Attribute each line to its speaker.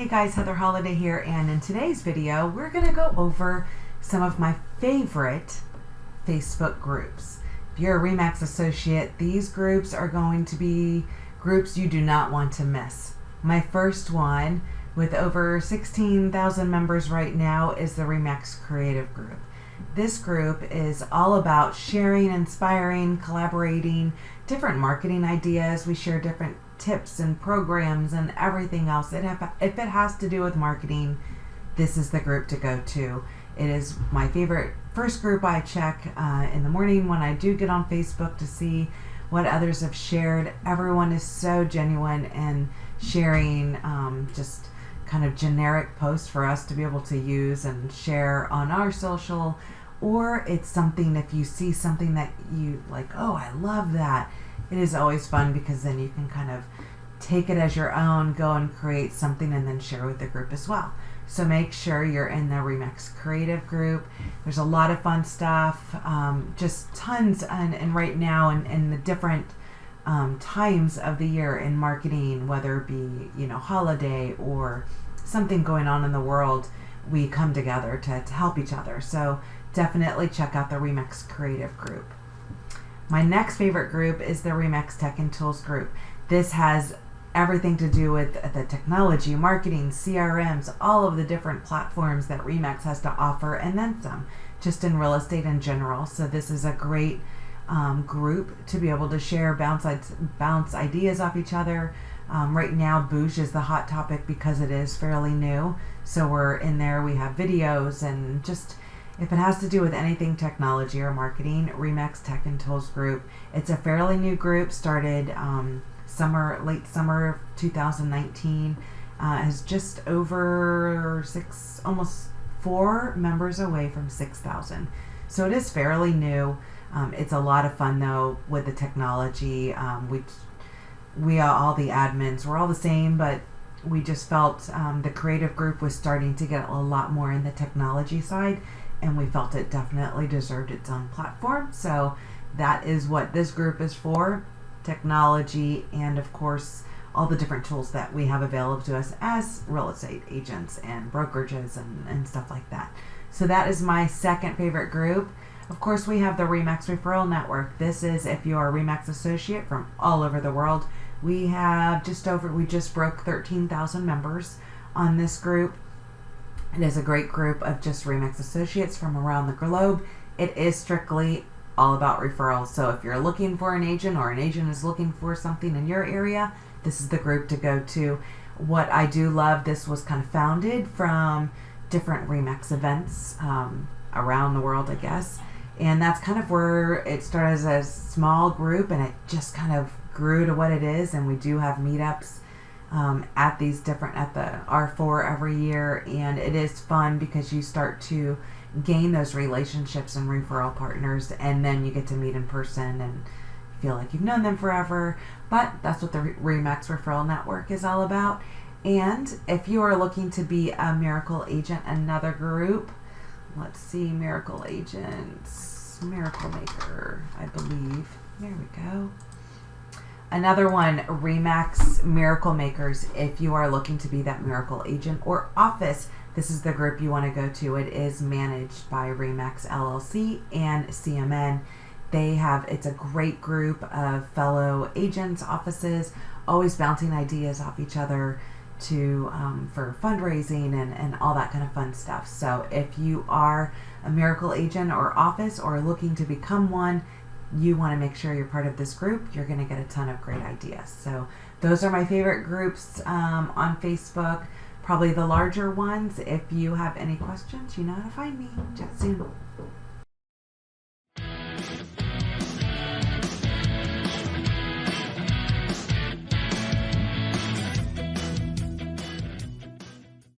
Speaker 1: Hey guys, Heather Holliday here, and in today's video we're going to go over some of my favorite Facebook groups. If you're a RE/MAX associate, these groups are going to be groups you do not want to miss. My first one, with over 16,000 members right now, is the RE/MAX Creative Group. This group is all about sharing, inspiring, collaborating, different marketing ideas. We share different tips and programs and everything else. If it has to do with marketing, this is the group to go to. It is my favorite first group I check in the morning when I do get on Facebook to see what others have shared. Everyone is so genuine and sharing just kind of generic posts for us to be able to use and share on our social, or it's something, if you see something that you like, oh, I love that. It is always fun because then you can kind of take it as your own, go and create something and then share with the group as well. So make sure you're in the RE/MAX Creative Group. There's a lot of fun stuff, just tons, and right now in the different times of the year in marketing, whether it be, holiday or something going on in the world, we come together to help each other. So definitely check out the RE/MAX Creative Group. My next favorite group is the RE/MAX Tech and Tools group. This has everything to do with the technology, marketing, CRMs, all of the different platforms that RE/MAX has to offer, and then some, just in real estate in general. So this is a great group to be able to share, bounce ideas off each other. Right now, Boosh is the hot topic because it is fairly new. So we're in there, we have videos, and just if it has to do with anything technology or marketing, RE/MAX Tech and Tools group. It's a fairly new group, started late summer of 2019. Has just over almost 4 members away from 6,000. So it is fairly new. It's a lot of fun though with the technology. We are all the admins. We're all the same, but we just felt the creative group was starting to get a lot more in the technology side, and we felt it definitely deserved its own platform. So that is what this group is for: technology, and of course all the different tools that we have available to us as real estate agents and brokerages and stuff like that. So that is my second favorite group. Of course, we have the RE/MAX Referral Network. This is if you are a RE/MAX associate from all over the world. We just broke 13,000 members on this group. It is a great group of just RE/MAX associates from around the globe. It is strictly all about referrals. So if you're looking for an agent, or an agent is looking for something in your area, this is the group to go to. What I do love, this was kind of founded from different RE/MAX events around the world, I guess. And that's kind of where it started, as a small group, and it just kind of grew to what it is. And we do have meetups at the R4 every year, and it is fun because you start to gain those relationships and referral partners, and then you get to meet in person and feel like you've known them forever. But that's what the RE/MAX Referral Network is all about. And if you are looking to be a miracle agent, another group, let's see, miracle agents, Miracle Maker, I believe. There we go. Another one, RE/MAX Miracle Makers. If you are looking to be that miracle agent or office, this is the group you want to go to. It is managed by RE/MAX LLC and CMN. It's a great group of fellow agents, offices, always bouncing ideas off each other for fundraising and all that kind of fun stuff. So if you are a miracle agent or office, or looking to become one, you want to make sure you're part of this group. You're going to get a ton of great ideas. So those are my favorite groups on Facebook, probably the larger ones. If you have any questions, you know how to find me. Chat soon.